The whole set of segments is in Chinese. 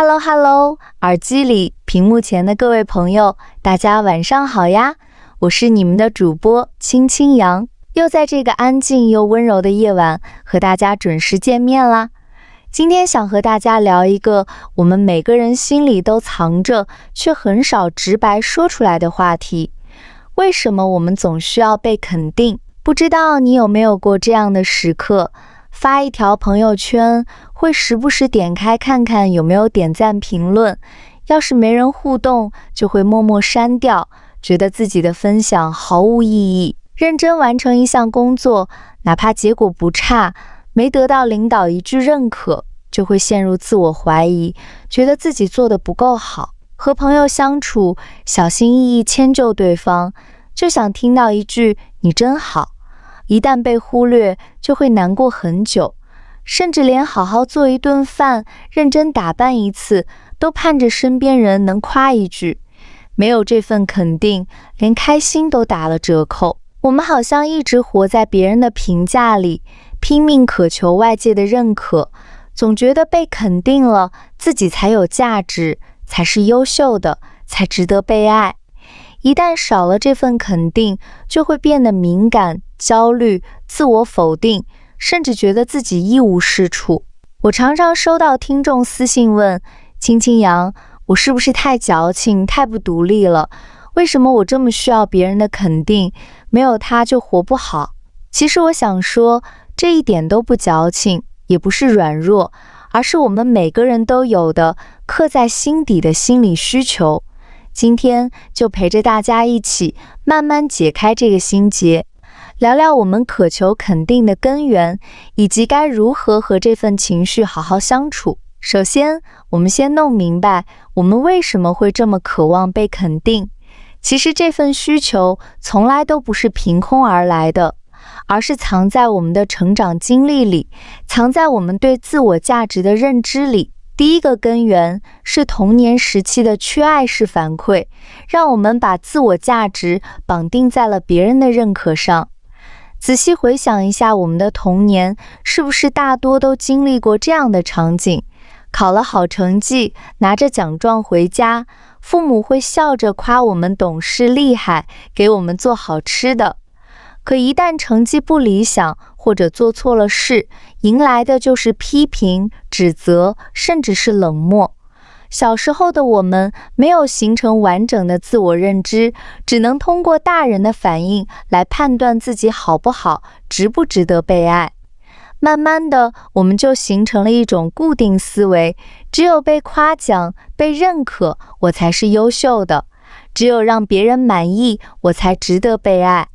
Hello Hello， 耳机里、屏幕前的各位朋友，大家晚上好呀！我是你们的主播青青阳，又在这个安静又温柔的夜晚和大家准时见面啦。今天想和大家聊一个我们每个人心里都藏着，却很少直白说出来的话题。为什么我们总需要被肯定？不知道你有没有过这样的时刻？发一条朋友圈，会时不时点开看看有没有点赞评论，要是没人互动，就会默默删掉，觉得自己的分享毫无意义。认真完成一项工作，哪怕结果不差，没得到领导一句认可，就会陷入自我怀疑，觉得自己做得不够好。和朋友相处，小心翼翼迁就对方，就想听到一句你真好。一旦被忽略，就会难过很久，甚至连好好做一顿饭，认真打扮一次，都盼着身边人能夸一句。没有这份肯定，连开心都打了折扣。我们好像一直活在别人的评价里，拼命渴求外界的认可，总觉得被肯定了，自己才有价值，才是优秀的，才值得被爱。一旦少了这份肯定，就会变得敏感、焦虑、自我否定，甚至觉得自己一无是处。我常常收到听众私信问，青青阳，我是不是太矫情、太不独立了？为什么我这么需要别人的肯定？没有他就活不好。其实我想说，这一点都不矫情，也不是软弱，而是我们每个人都有的刻在心底的心理需求。今天就陪着大家一起慢慢解开这个心结，聊聊我们渴求肯定的根源，以及该如何和这份情绪好好相处。首先，我们先弄明白我们为什么会这么渴望被肯定。其实这份需求从来都不是凭空而来的，而是藏在我们的成长经历里，藏在我们对自我价值的认知里。第一个根源是童年时期的缺爱式反馈，让我们把自我价值绑定在了别人的认可上。仔细回想一下我们的童年，是不是大多都经历过这样的场景？考了好成绩，拿着奖状回家，父母会笑着夸我们懂事厉害，给我们做好吃的。可一旦成绩不理想，或者做错了事，迎来的就是批评、指责，甚至是冷漠。小时候的我们没有形成完整的自我认知，只能通过大人的反应来判断自己好不好，值不值得被爱。慢慢的，我们就形成了一种固定思维，只有被夸奖、被认可，我才是优秀的；只有让别人满意，我才值得被爱。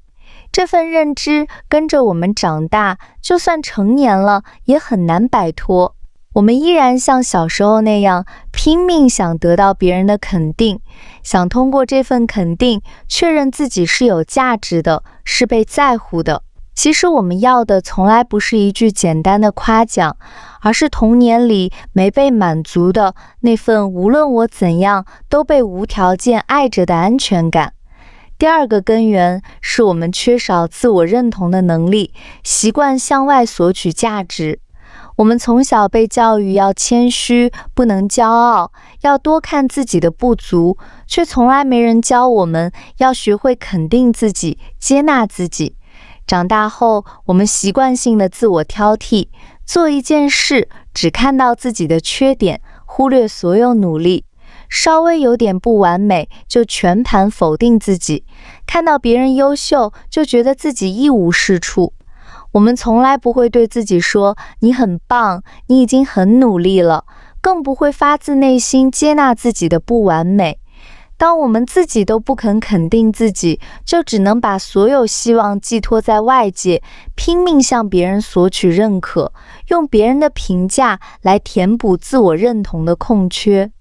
这份认知跟着我们长大，就算成年了，也很难摆脱。我们依然像小时候那样，拼命想得到别人的肯定，想通过这份肯定，确认自己是有价值的，是被在乎的。其实我们要的从来不是一句简单的夸奖，而是童年里没被满足的那份无论我怎样都被无条件爱着的安全感。第二个根源是我们缺少自我认同的能力，习惯向外索取价值。我们从小被教育要谦虚，不能骄傲，要多看自己的不足，却从来没人教我们要学会肯定自己，接纳自己。长大后，我们习惯性的自我挑剔，做一件事只看到自己的缺点，忽略所有努力。稍微有点不完美，就全盘否定自己；看到别人优秀，就觉得自己一无是处。我们从来不会对自己说你很棒，你已经很努力了，更不会发自内心接纳自己的不完美。当我们自己都不肯肯定自己，就只能把所有希望寄托在外界，拼命向别人索取认可，用别人的评价来填补自我认同的空缺。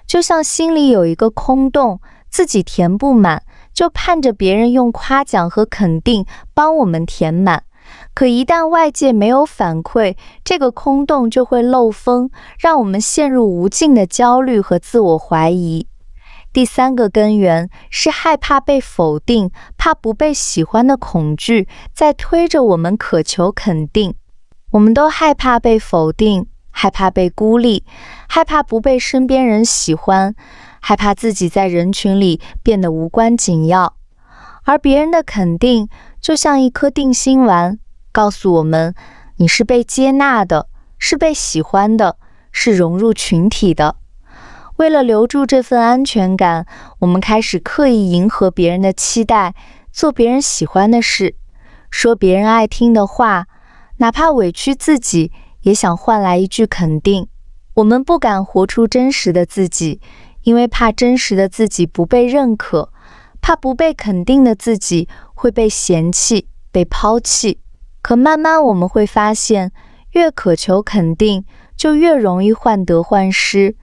就像心里有一个空洞，自己填不满，就盼着别人用夸奖和肯定帮我们填满。可一旦外界没有反馈，这个空洞就会漏风，让我们陷入无尽的焦虑和自我怀疑。第三个根源是害怕被否定，怕不被喜欢的恐惧，在推着我们渴求肯定。我们都害怕被否定，害怕被孤立，害怕不被身边人喜欢，害怕自己在人群里变得无关紧要。而别人的肯定就像一颗定心丸，告诉我们你是被接纳的，是被喜欢的，是融入群体的。为了留住这份安全感，我们开始刻意迎合别人的期待，做别人喜欢的事，说别人爱听的话，哪怕委屈自己，也想换来一句肯定。我们不敢活出真实的自己，因为怕真实的自己不被认可，怕不被肯定的自己会被嫌弃、被抛弃。可慢慢我们会发现，越渴求肯定，就越容易患得患失，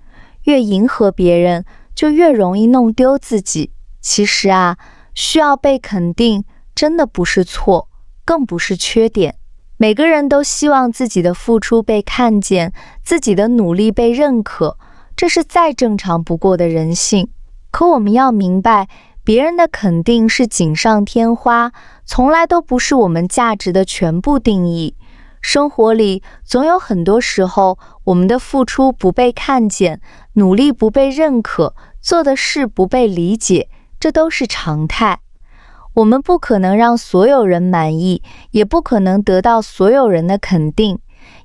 越迎合别人，就越容易弄丢自己。其实啊，需要被肯定，真的不是错，更不是缺点。每个人都希望自己的付出被看见，自己的努力被认可，这是再正常不过的人性。可我们要明白，别人的肯定是锦上添花，从来都不是我们价值的全部定义。生活里总有很多时候，我们的付出不被看见，努力不被认可，做的事不被理解，这都是常态。我们不可能让所有人满意，也不可能得到所有人的肯定。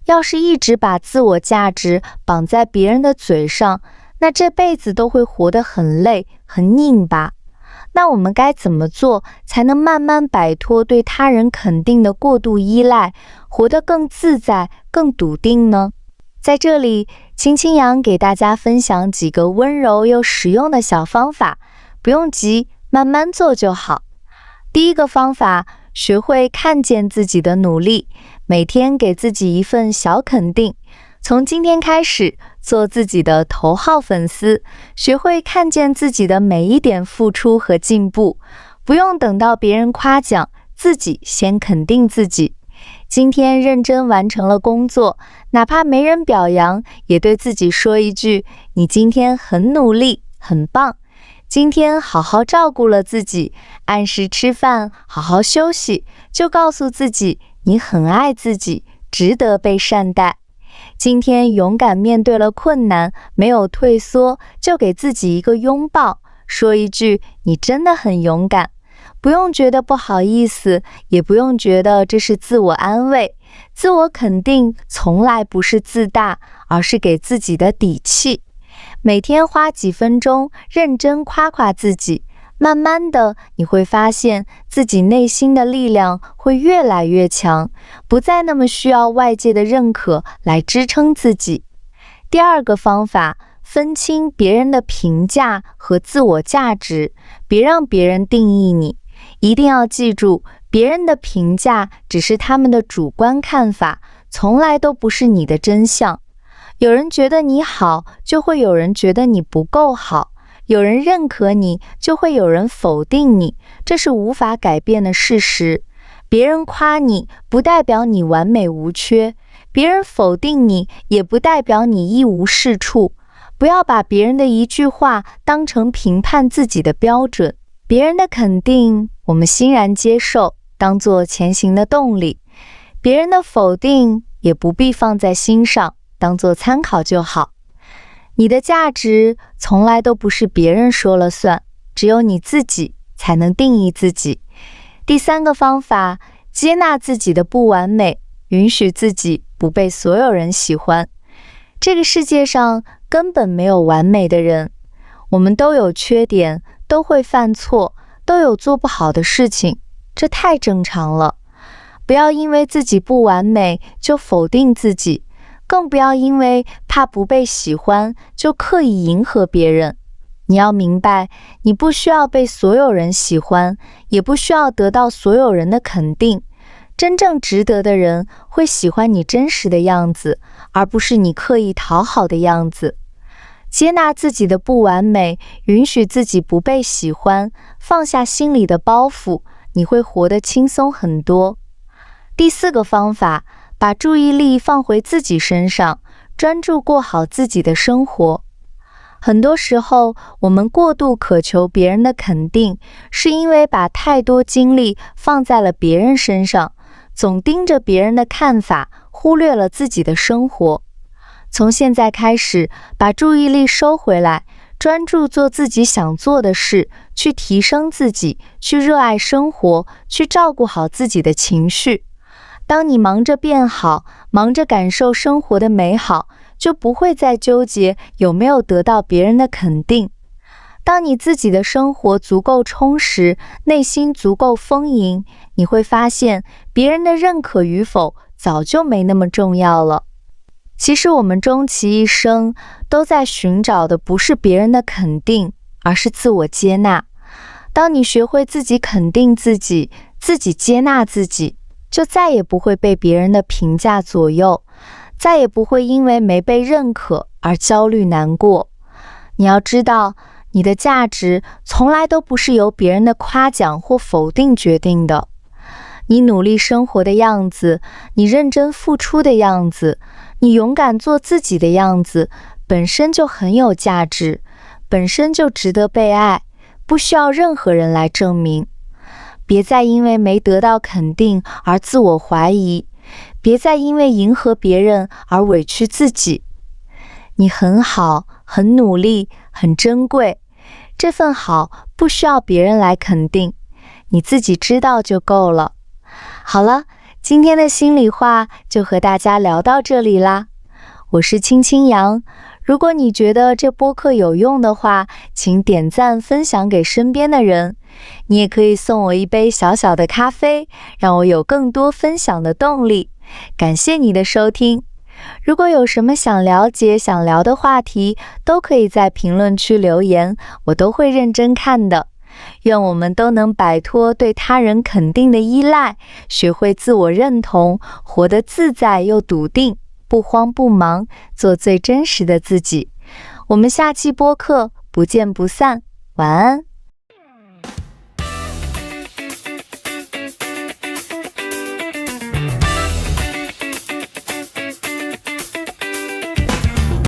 要是一直把自我价值绑在别人的嘴上，那这辈子都会活得很累，很拧巴。那我们该怎么做，才能慢慢摆脱对他人肯定的过度依赖，活得更自在、更笃定呢？在这里，青青阳给大家分享几个温柔又实用的小方法，不用急，慢慢做就好。第一个方法，学会看见自己的努力，每天给自己一份小肯定。从今天开始，做自己的头号粉丝，学会看见自己的每一点付出和进步，不用等到别人夸奖，自己先肯定自己。今天认真完成了工作，哪怕没人表扬，也对自己说一句：你今天很努力，很棒。今天好好照顾了自己，按时吃饭，好好休息，就告诉自己你很爱自己，值得被善待。今天勇敢面对了困难，没有退缩，就给自己一个拥抱，说一句你真的很勇敢。不用觉得不好意思，也不用觉得这是自我安慰。自我肯定从来不是自大，而是给自己的底气。每天花几分钟认真夸夸自己，慢慢的你会发现自己内心的力量会越来越强，不再那么需要外界的认可来支撑自己。第二个方法，分清别人的评价和自我价值，别让别人定义你。一定要记住，别人的评价只是他们的主观看法，从来都不是你的真相。有人觉得你好，就会有人觉得你不够好；有人认可你，就会有人否定你，这是无法改变的事实。别人夸你，不代表你完美无缺；别人否定你，也不代表你一无是处。不要把别人的一句话当成评判自己的标准。别人的肯定，我们欣然接受，当作前行的动力；别人的否定，也不必放在心上，当作参考就好。你的价值从来都不是别人说了算，只有你自己才能定义自己。第三个方法，接纳自己的不完美，允许自己不被所有人喜欢。这个世界上根本没有完美的人，我们都有缺点，都会犯错，都有做不好的事情，这太正常了。不要因为自己不完美就否定自己，更不要因为怕不被喜欢就刻意迎合别人。你要明白，你不需要被所有人喜欢，也不需要得到所有人的肯定。真正值得的人会喜欢你真实的样子，而不是你刻意讨好的样子。接纳自己的不完美，允许自己不被喜欢，放下心里的包袱，你会活得轻松很多。第四个方法，把注意力放回自己身上，专注过好自己的生活。很多时候，我们过度渴求别人的肯定，是因为把太多精力放在了别人身上，总盯着别人的看法，忽略了自己的生活。从现在开始，把注意力收回来，专注做自己想做的事，去提升自己，去热爱生活，去照顾好自己的情绪。当你忙着变好，忙着感受生活的美好，就不会再纠结有没有得到别人的肯定。当你自己的生活足够充实，内心足够丰盈，你会发现别人的认可与否早就没那么重要了。其实我们终其一生都在寻找的不是别人的肯定，而是自我接纳。当你学会自己肯定自己，自己接纳自己，就再也不会被别人的评价左右，再也不会因为没被认可而焦虑难过。你要知道，你的价值从来都不是由别人的夸奖或否定决定的。你努力生活的样子，你认真付出的样子，你勇敢做自己的样子，本身就很有价值，本身就值得被爱，不需要任何人来证明。别再因为没得到肯定而自我怀疑，别再因为迎合别人而委屈自己。你很好，很努力，很珍贵，这份好不需要别人来肯定，你自己知道就够了。好了，今天的心里话就和大家聊到这里啦。我是青青杨，如果你觉得这播客有用的话，请点赞分享给身边的人。你也可以送我一杯小小的咖啡，让我有更多分享的动力。感谢你的收听。如果有什么想了解、想聊的话题，都可以在评论区留言，我都会认真看的。愿我们都能摆脱对他人肯定的依赖，学会自我认同，活得自在又笃定，不慌不忙，做最真实的自己。我们下期播客不见不散，晚安。